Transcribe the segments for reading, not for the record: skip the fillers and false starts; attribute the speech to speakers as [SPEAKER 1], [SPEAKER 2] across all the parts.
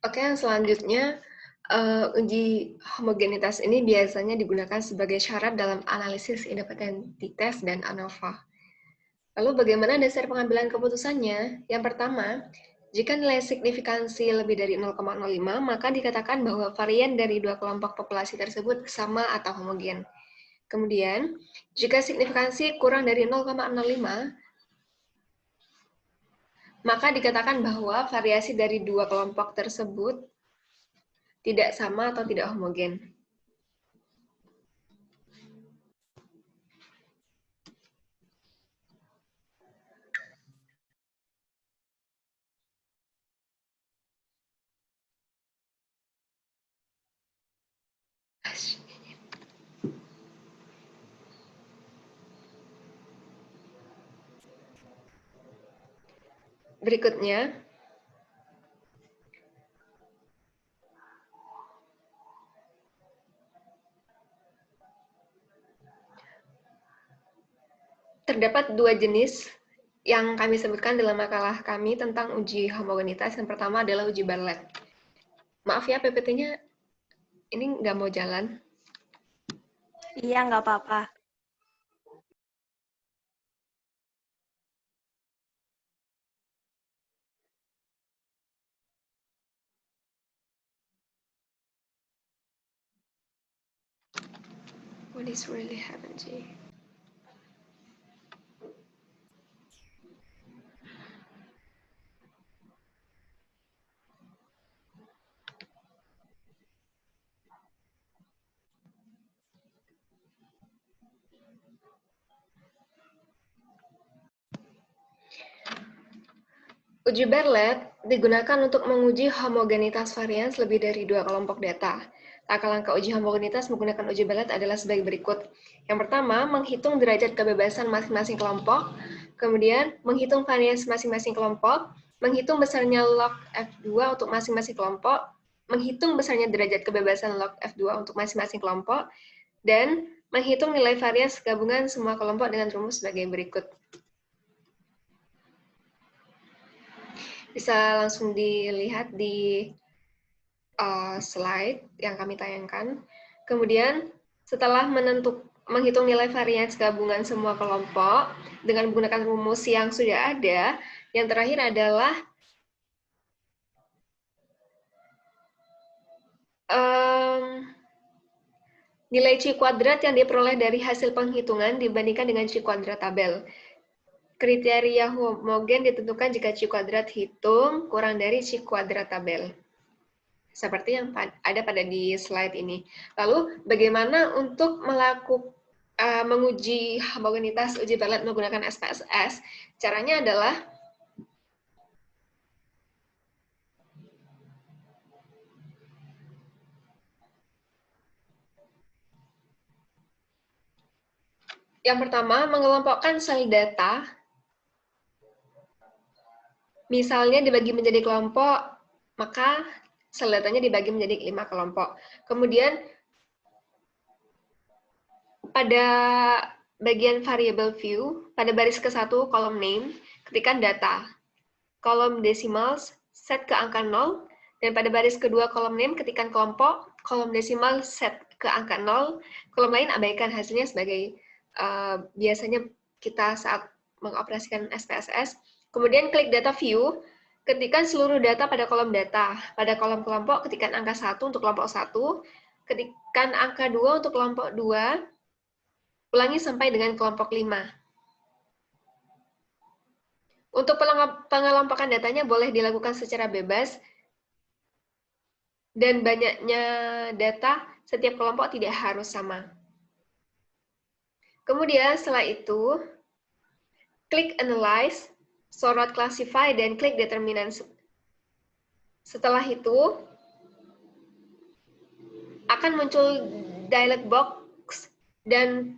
[SPEAKER 1] Oke, yang selanjutnya, uji homogenitas ini biasanya digunakan sebagai syarat dalam analisis independentitas dan ANOVA. Lalu bagaimana dasar pengambilan keputusannya? Yang pertama, jika nilai signifikansi lebih dari 0,05, maka dikatakan bahwa varian dari dua kelompok populasi tersebut sama atau homogen. Kemudian, jika signifikansi kurang dari 0,05, maka dikatakan bahwa variasi dari dua kelompok tersebut tidak sama atau tidak homogen. Berikutnya, terdapat dua jenis yang kami sebutkan dalam makalah kami tentang uji homogenitas. Yang pertama adalah uji Bartlett. Maaf ya, PPT-nya ini nggak mau jalan.
[SPEAKER 2] Iya, nggak apa-apa.
[SPEAKER 1] What is really happening? Uji Bartlett digunakan untuk menguji homogenitas varians lebih dari dua kelompok data. Langkah-langkah uji homogenitas menggunakan uji Bartlett adalah sebagai berikut. Yang pertama, menghitung derajat kebebasan masing-masing kelompok, kemudian menghitung varians masing-masing kelompok, menghitung besarnya log F2 untuk masing-masing kelompok, menghitung besarnya derajat kebebasan log F2 untuk masing-masing kelompok, dan menghitung nilai varians gabungan semua kelompok dengan rumus sebagai berikut. Bisa langsung dilihat di slide yang kami tayangkan. Kemudian setelah menghitung nilai varians gabungan semua kelompok dengan menggunakan rumus yang sudah ada, yang terakhir adalah nilai C kuadrat yang diperoleh dari hasil penghitungan dibandingkan dengan C kuadrat tabel. Kriteria homogen ditentukan jika C kuadrat hitung kurang dari C kuadrat tabel. Seperti yang ada pada di slide ini. Lalu, bagaimana untuk menguji homogenitas uji Bartlett menggunakan SPSS? Caranya adalah yang pertama, mengelompokkan sel data. Misalnya dibagi menjadi kelompok, maka sel datanya dibagi menjadi 5 kelompok. Kemudian, pada bagian variable view, pada baris ke-1 kolom name, ketikkan data. Kolom decimals, set ke angka 0, dan pada baris kedua kolom name, ketikkan kelompok, kolom desimal set ke angka 0, kolom lain abaikan hasilnya sebagai biasanya kita saat mengoperasikan SPSS. Kemudian klik data view, ketikkan seluruh data pada kolom data. Pada kolom kelompok, ketikkan angka 1 untuk kelompok 1, ketikkan angka 2 untuk kelompok 2, ulangi sampai dengan kelompok 5. Untuk pengelompokan datanya boleh dilakukan secara bebas, dan banyaknya data, setiap kelompok tidak harus sama. Kemudian setelah itu, klik Analyze, sorot Classify, dan klik Determinant. Setelah itu, akan muncul dialog box dan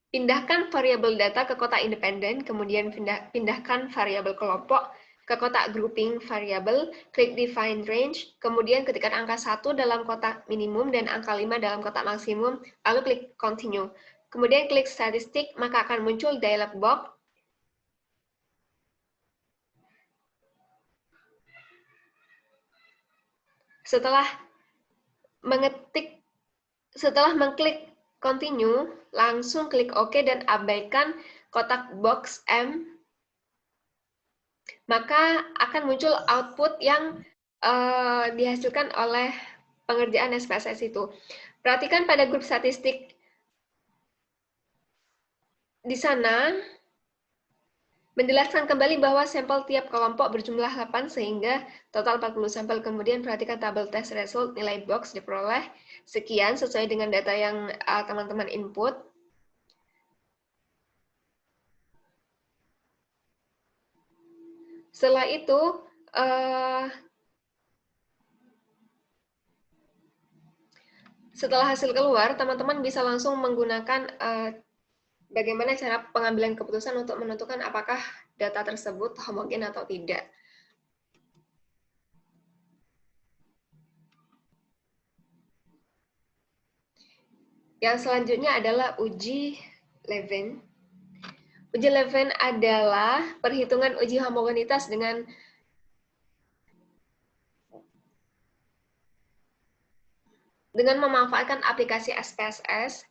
[SPEAKER 1] pindahkan variabel data ke kotak independen, kemudian pindahkan variabel kelompok ke kotak grouping variabel, klik define range, kemudian ketikkan angka 1 dalam kotak minimum dan angka 5 dalam kotak maksimum, lalu klik continue. Kemudian klik statistik, maka akan muncul dialog box. Setelah mengklik continue, langsung klik OK dan abaikan kotak box M, maka akan muncul output yang dihasilkan oleh pengerjaan SPSS itu. Perhatikan pada grup statistik di sana, menjelaskan kembali bahwa sampel tiap kelompok berjumlah 8 sehingga total 40 sampel. Kemudian perhatikan tabel test result, nilai box diperoleh sekian sesuai dengan data yang teman-teman input. Setelah itu, setelah hasil keluar, teman-teman bisa langsung menggunakan bagaimana cara pengambilan keputusan untuk menentukan apakah data tersebut homogen atau tidak. Yang selanjutnya adalah uji Levin. Uji Levin adalah perhitungan uji homogenitas dengan memanfaatkan aplikasi SPSS,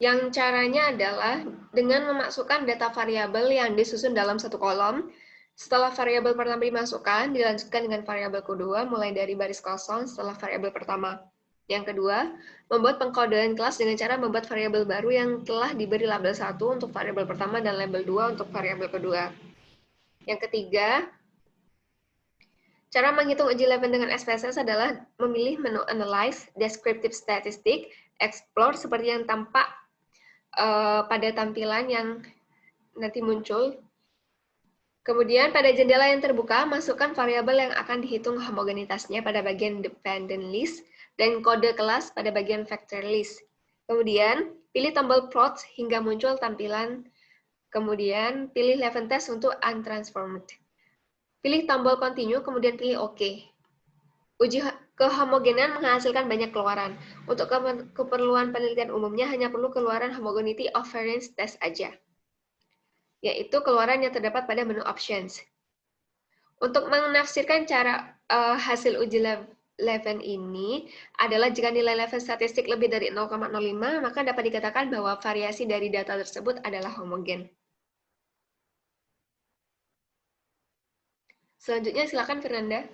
[SPEAKER 1] yang caranya adalah dengan memasukkan data variabel yang disusun dalam satu kolom. Setelah variabel pertama dimasukkan, dilanjutkan dengan variabel kedua, mulai dari baris kosong setelah variabel pertama. Yang kedua, membuat pengkodean kelas dengan cara membuat variabel baru yang telah diberi label 1 untuk variabel pertama dan label 2 untuk variabel kedua. Yang ketiga, cara menghitung uji Levin dengan SPSS adalah memilih menu Analyze, Descriptive Statistic, Explore seperti yang tampak pada tampilan yang nanti muncul. Kemudian pada jendela yang terbuka, masukkan variabel yang akan dihitung homogenitasnya pada bagian dependent list dan kode kelas pada bagian vector list. Kemudian pilih tombol plot hingga muncul tampilan. Kemudian pilih Levin test untuk untransformed. Pilih tombol continue, kemudian pilih OK. Uji kehomogenan menghasilkan banyak keluaran. Untuk keperluan penelitian umumnya hanya perlu keluaran homogeneity of variance test aja, yaitu keluaran yang terdapat pada menu options. Untuk menafsirkan cara hasil uji Levin ini adalah jika nilai Levin statistik lebih dari 0,05, maka dapat dikatakan bahwa variasi dari data tersebut adalah homogen. Selanjutnya silakan Fernanda.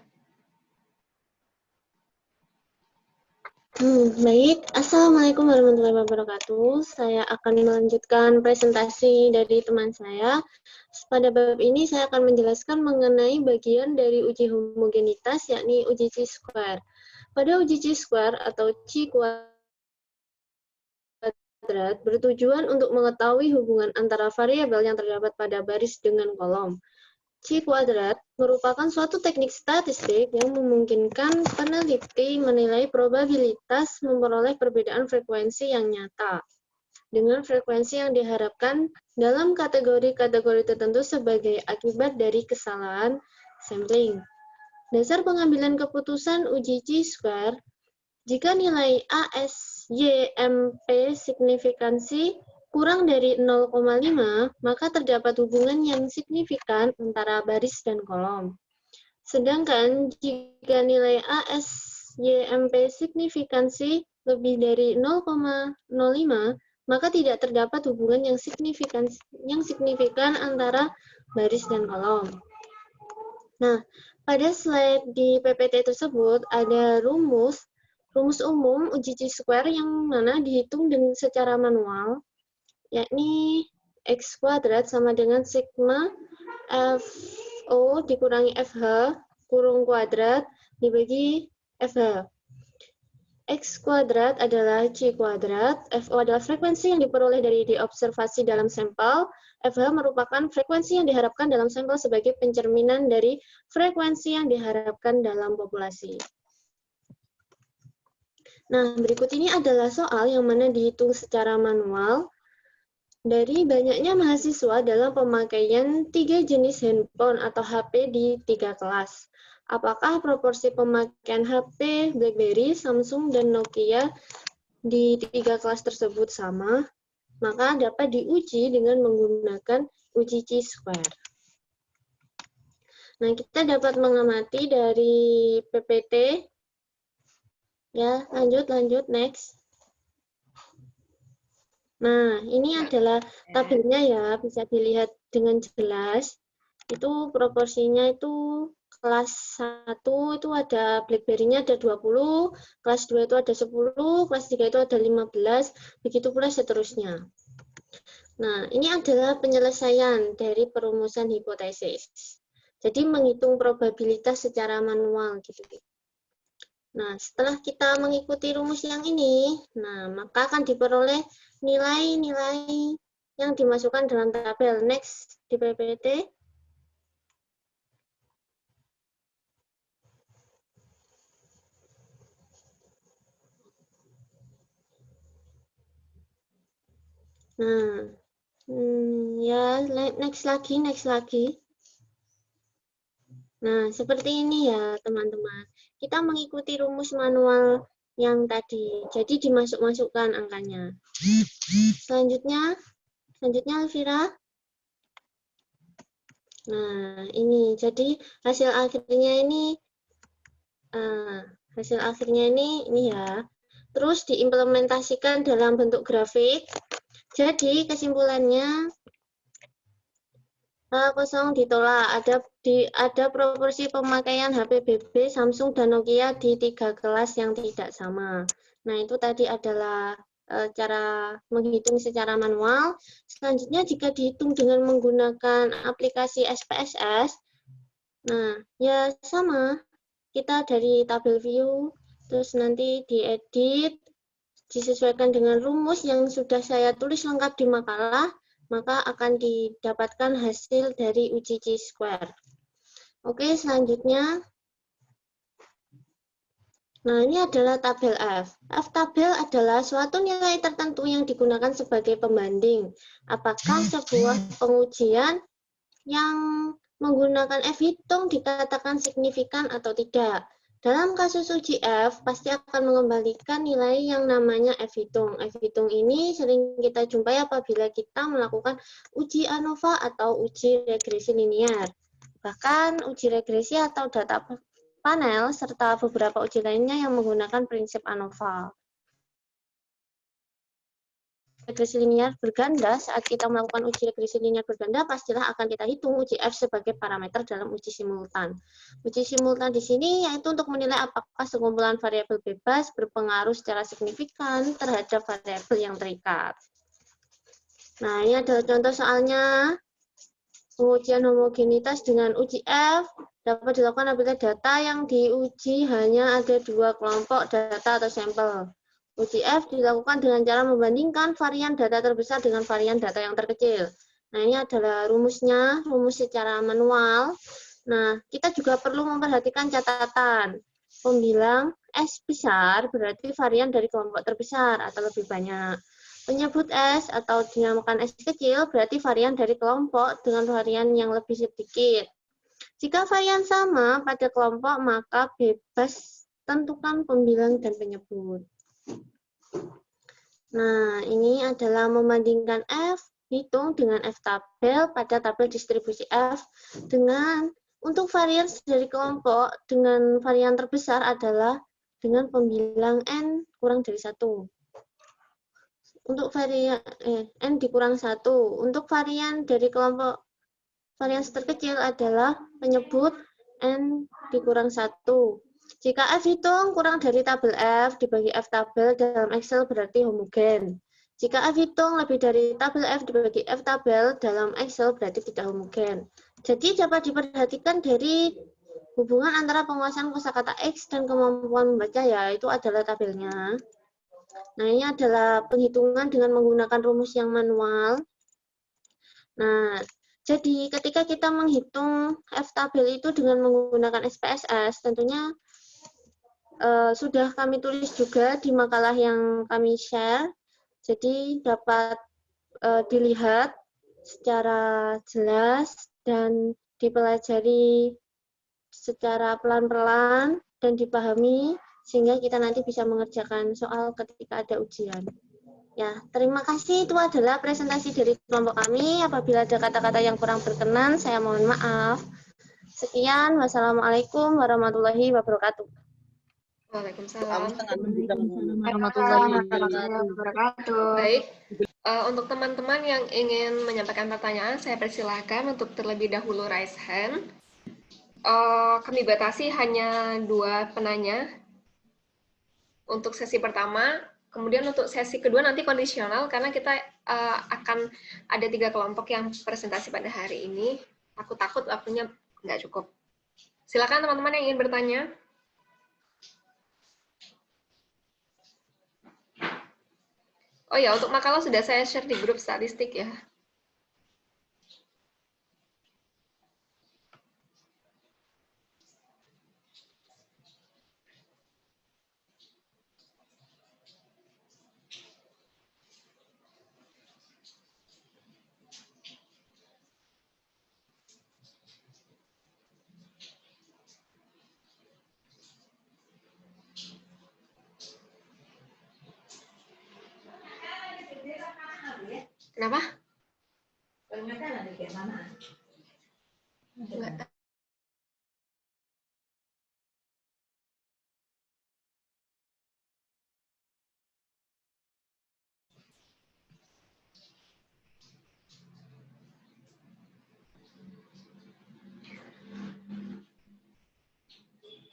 [SPEAKER 3] Baik, Assalamualaikum warahmatullahi wabarakatuh. Saya akan melanjutkan presentasi dari teman saya. Pada bab ini saya akan menjelaskan mengenai bagian dari uji homogenitas, yakni uji chi-square. Pada uji chi-square atau chi kuadrat bertujuan untuk mengetahui hubungan antara variabel yang terdapat pada baris dengan kolom. Chi kuadrat merupakan suatu teknik statistik yang memungkinkan peneliti menilai probabilitas memperoleh perbedaan frekuensi yang nyata dengan frekuensi yang diharapkan dalam kategori-kategori tertentu sebagai akibat dari kesalahan sampling. Dasar pengambilan keputusan uji chi-square, jika nilai ASYMP signifikansi kurang dari 0,5, maka terdapat hubungan yang signifikan antara baris dan kolom. Sedangkan jika nilai ASYMP signifikansi lebih dari 0,05, maka tidak terdapat hubungan yang signifikan antara baris dan kolom. Nah, pada slide di PPT tersebut ada rumus umum uji chi-square yang mana dihitung dengan secara manual, yakni X kuadrat sama dengan sigma FO dikurangi FH kurung kuadrat dibagi FH. X kuadrat adalah C kuadrat, FO adalah frekuensi yang diperoleh dari diobservasi dalam sampel, FH merupakan frekuensi yang diharapkan dalam sampel sebagai pencerminan dari frekuensi yang diharapkan dalam populasi. Nah, berikut ini adalah soal yang mana dihitung secara manual dari banyaknya mahasiswa dalam pemakaian 3 jenis handphone atau HP di 3 kelas. Apakah proporsi pemakaian HP BlackBerry, Samsung, dan Nokia di 3 kelas tersebut sama? Maka dapat diuji dengan menggunakan uji chi-square. Nah, kita dapat mengamati dari PPT. Ya, lanjut, next. Nah, ini adalah tabelnya ya, bisa dilihat dengan jelas. Itu proporsinya itu kelas 1 itu ada BlackBerry-nya ada 20, kelas 2 itu ada 10, kelas 3 itu ada 15, begitu pula seterusnya. Nah, ini adalah penyelesaian dari perumusan hipotesis. Jadi menghitung probabilitas secara manual gitu. Nah, setelah kita mengikuti rumus yang ini, nah maka akan diperoleh nilai-nilai yang dimasukkan dalam tabel. Next di PPT. Nah, ya next lagi. Nah, seperti ini ya teman-teman. Kita mengikuti rumus manual yang tadi. Jadi dimasuk-masukkan angkanya. Selanjutnya Elvira. Nah, ini. Jadi hasil akhirnya ini ya. Terus diimplementasikan dalam bentuk grafik. Jadi kesimpulannya kosong ditolak. Ada proporsi pemakaian HP BB, Samsung, dan Nokia di 3 kelas yang tidak sama. Nah, itu tadi adalah cara menghitung secara manual. Selanjutnya, jika dihitung dengan menggunakan aplikasi SPSS, nah, ya sama. Kita dari tabel view, terus nanti diedit, disesuaikan dengan rumus yang sudah saya tulis lengkap di makalah, maka akan didapatkan hasil dari uji chi-square. Oke, selanjutnya. Nah, ini adalah tabel F. F-tabel adalah suatu nilai tertentu yang digunakan sebagai pembanding. Apakah sebuah pengujian yang menggunakan F-hitung dikatakan signifikan atau tidak. Dalam kasus uji F, pasti akan mengembalikan nilai yang namanya F-hitung. F-hitung ini sering kita jumpai apabila kita melakukan uji ANOVA atau uji regresi linier. Bahkan uji regresi atau data panel, serta beberapa uji lainnya yang menggunakan prinsip ANOVA. Regresi linier berganda, saat kita melakukan uji regresi linier berganda, pastilah akan kita hitung uji F sebagai parameter dalam uji simultan. Uji simultan di sini yaitu untuk menilai apakah sekumpulan variabel bebas berpengaruh secara signifikan terhadap variabel yang terikat. Nah, ini adalah contoh soalnya. Pengujian homogenitas dengan uji F dapat dilakukan apabila data yang diuji hanya ada 2 kelompok data atau sampel. Uji F dilakukan dengan cara membandingkan varian data terbesar dengan varian data yang terkecil. Nah, ini adalah rumusnya, rumus secara manual. Nah, kita juga perlu memperhatikan catatan. Pembilang S besar berarti varian dari kelompok terbesar atau lebih banyak. Penyebut S atau dinamakan S kecil berarti varian dari kelompok dengan varian yang lebih sedikit. Jika varian sama pada kelompok, maka bebas tentukan pembilang dan penyebut. Nah, ini adalah membandingkan F hitung dengan F tabel pada tabel distribusi F dengan untuk varian dari kelompok dengan varian terbesar adalah dengan pembilang N kurang dari 1. Untuk varian N dikurang 1. Untuk varian dari kelompok varian terkecil adalah penyebut N dikurang 1. Jika F hitung kurang dari tabel F dibagi F tabel dalam Excel berarti homogen. Jika F hitung lebih dari tabel F dibagi F tabel dalam Excel berarti tidak homogen. Jadi dapat diperhatikan dari hubungan antara penguasaan kosakata X dan kemampuan membaca, ya itu adalah tabelnya. Nah, ini adalah penghitungan dengan menggunakan rumus yang manual. Nah, jadi ketika kita menghitung F tabel itu dengan menggunakan SPSS, tentunya sudah kami tulis juga di makalah yang kami share. Jadi dapat dilihat secara jelas dan dipelajari secara pelan-pelan dan dipahami, sehingga kita nanti bisa mengerjakan soal ketika ada ujian. Ya, terima kasih. Itu adalah presentasi dari kelompok kami. Apabila ada kata-kata yang kurang berkenan, saya mohon maaf. Sekian, wassalamualaikum warahmatullahi wabarakatuh.
[SPEAKER 1] Waalaikumsalam.
[SPEAKER 3] Waalaikumsalam warahmatullahi
[SPEAKER 1] Wabarakatuh. Baik, untuk teman-teman yang ingin menyampaikan pertanyaan, saya persilahkan untuk terlebih dahulu raise hand. Kami batasi hanya 2 penanya untuk sesi pertama. Kemudian untuk sesi kedua nanti kondisional karena kita akan ada 3 kelompok yang presentasi pada hari ini. Aku takut waktunya nggak cukup. Silakan teman-teman yang ingin bertanya. Oh ya, untuk makalah sudah saya share di grup statistik ya. Kenapa? Enggak.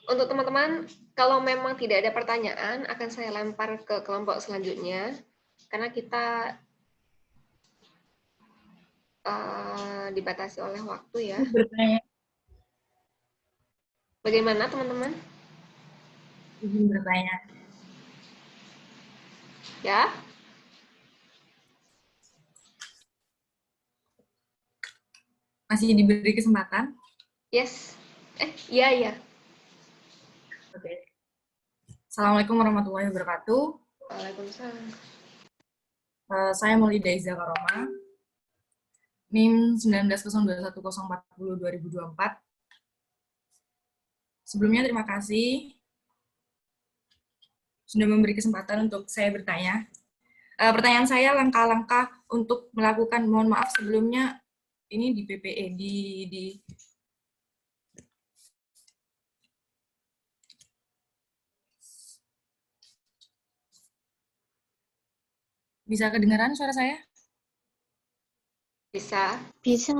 [SPEAKER 1] Untuk teman-teman, kalau memang tidak ada pertanyaan, akan saya lempar ke kelompok selanjutnya, karena kita dibatasi oleh waktu ya.
[SPEAKER 4] Bertanya.
[SPEAKER 1] Bagaimana teman-teman?
[SPEAKER 4] Izin bertanya.
[SPEAKER 1] Ya?
[SPEAKER 4] Masih diberi kesempatan?
[SPEAKER 1] Yes. Iya.
[SPEAKER 4] Oke. Assalamualaikum warahmatullahi wabarakatuh.
[SPEAKER 1] Waalaikumsalam.
[SPEAKER 4] Saya Maulida Iza Karoma, NIM 19021040-2024. Sebelumnya terima kasih sudah memberi kesempatan untuk saya bertanya. Pertanyaan saya langkah-langkah untuk melakukan, mohon maaf sebelumnya, ini di PPE, bisa kedengaran suara saya?
[SPEAKER 1] Bisa.
[SPEAKER 3] Bisa.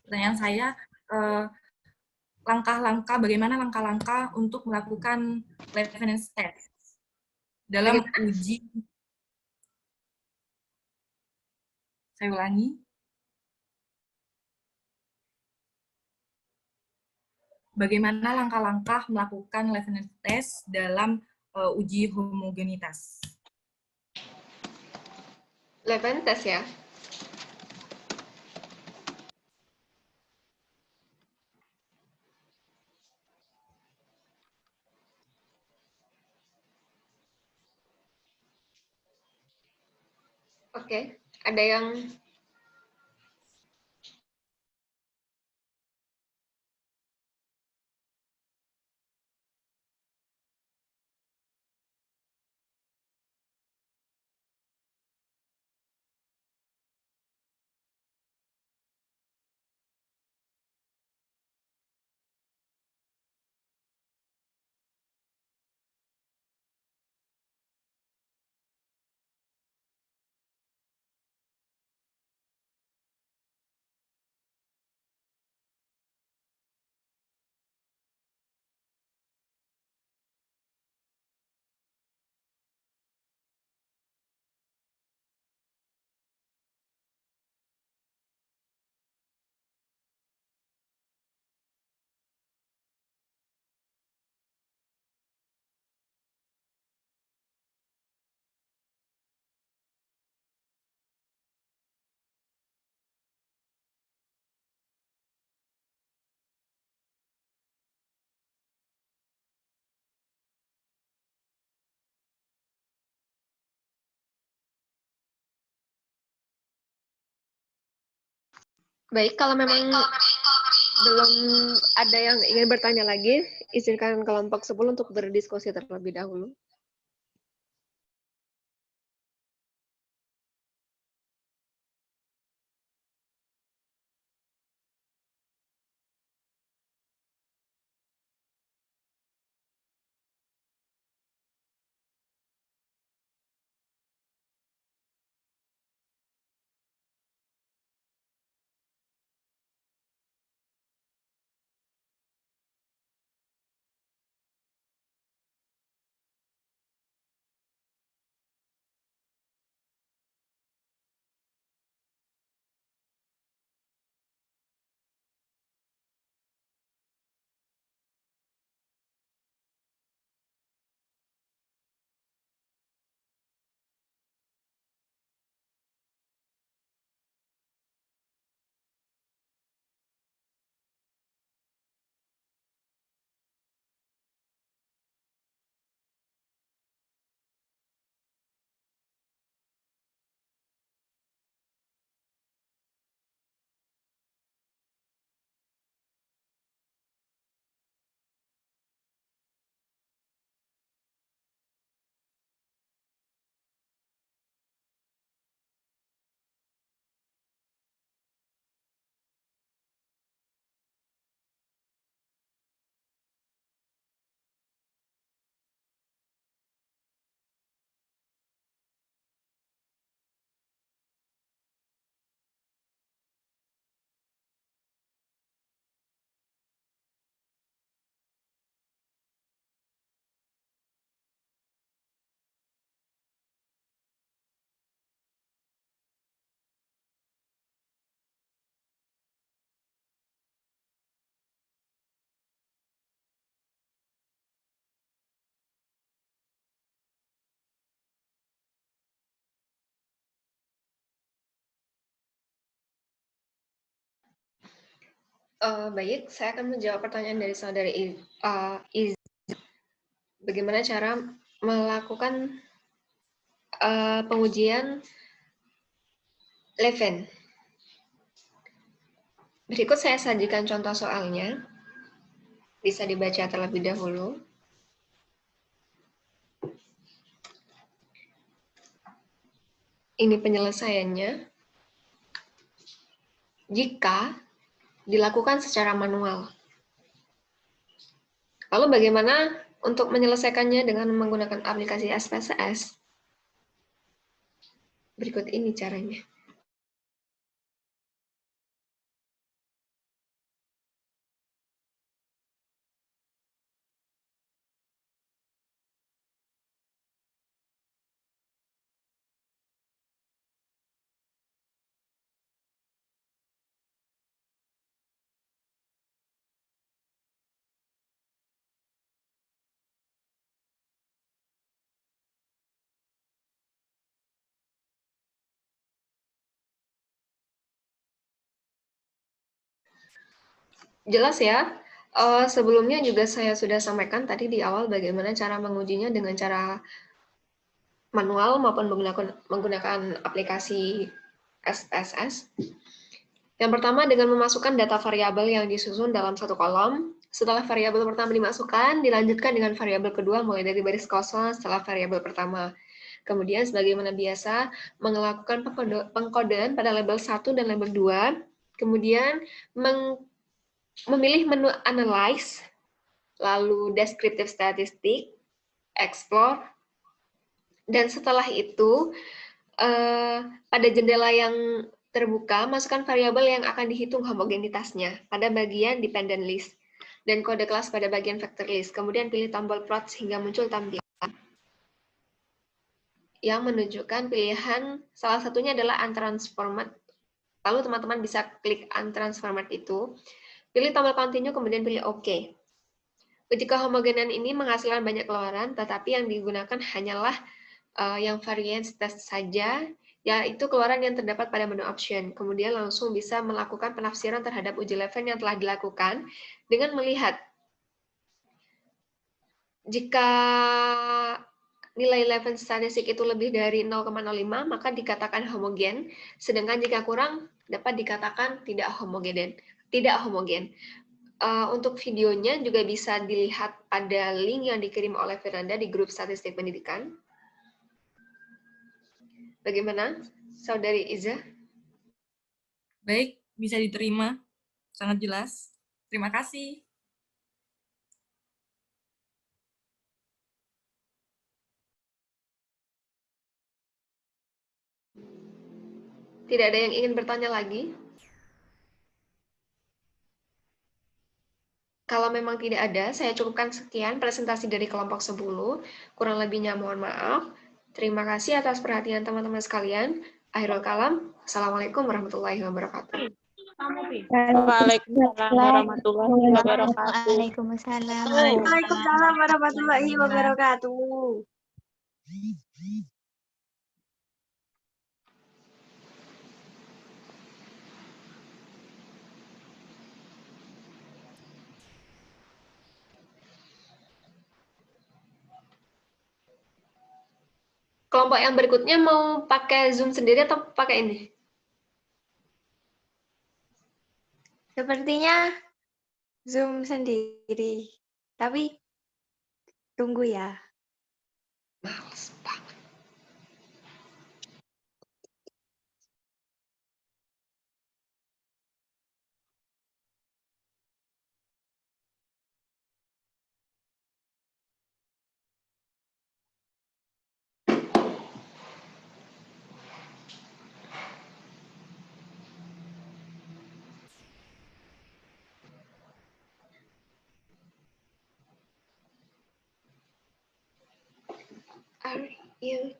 [SPEAKER 4] Pertanyaan saya, bagaimana langkah-langkah untuk melakukan reference test dalam uji. Saya ulangi. Bagaimana langkah-langkah melakukan reference test dalam uji homogenitas?
[SPEAKER 1] Reference test ya? Oke, ada yang baik, kalau memang belum ada yang ingin bertanya lagi, izinkan kelompok 10 untuk berdiskusi terlebih dahulu. Baik, saya akan menjawab pertanyaan dari saudari Iz. Bagaimana cara melakukan pengujian Leven? Berikut saya sajikan contoh soalnya. Bisa dibaca terlebih dahulu. Ini penyelesaiannya. Jika dilakukan secara manual. Lalu bagaimana untuk menyelesaikannya dengan menggunakan aplikasi SPSS? Berikut ini caranya. Jelas ya? Sebelumnya juga saya sudah sampaikan tadi di awal bagaimana cara mengujinya dengan cara manual maupun menggunakan aplikasi SPSS. Yang pertama dengan memasukkan data variabel yang disusun dalam satu kolom. Setelah variabel pertama dimasukkan, dilanjutkan dengan variabel kedua mulai dari baris kosong setelah variabel pertama. Kemudian sebagaimana biasa, melakukan pengkodean pada label 1 dan label 2. Kemudian memilih menu Analyze, lalu Descriptive Statistic, Explore, dan setelah itu pada jendela yang terbuka, masukkan variabel yang akan dihitung homogenitasnya pada bagian dependent list dan kode kelas pada bagian vector list. Kemudian pilih tombol plot hingga muncul tampilan yang menunjukkan pilihan, salah satunya adalah untransformed. Lalu teman-teman bisa klik untransformed itu, pilih tombol continue, kemudian pilih OK. Uji kehomogenan ini menghasilkan banyak keluaran, tetapi yang digunakan hanyalah yang variance test saja, yaitu keluaran yang terdapat pada menu option. Kemudian langsung bisa melakukan penafsiran terhadap uji Leven yang telah dilakukan dengan melihat jika nilai Leven statistik itu lebih dari 0,05, maka dikatakan homogen, sedangkan jika kurang dapat dikatakan tidak homogen. Untuk videonya juga bisa dilihat pada link yang dikirim oleh Firanda di grup statistik pendidikan. Bagaimana, Saudari Iza?
[SPEAKER 4] Baik, bisa diterima. Sangat jelas. Terima kasih.
[SPEAKER 1] Tidak ada yang ingin bertanya lagi? Kalau memang tidak ada, saya cukupkan sekian presentasi dari kelompok 10. Kurang lebihnya mohon maaf. Terima kasih atas perhatian teman-teman sekalian. Akhirul kalam. Assalamualaikum warahmatullahi wabarakatuh.
[SPEAKER 3] Waalaikumsalam warahmatullahi wabarakatuh.
[SPEAKER 2] Waalaikumsalam.
[SPEAKER 5] Waalaikumsalam warahmatullahi wabarakatuh.
[SPEAKER 1] Kelompok yang berikutnya mau pakai Zoom sendiri atau pakai ini?
[SPEAKER 2] Sepertinya Zoom sendiri. Tapi tunggu ya.
[SPEAKER 1] Males banget. Are you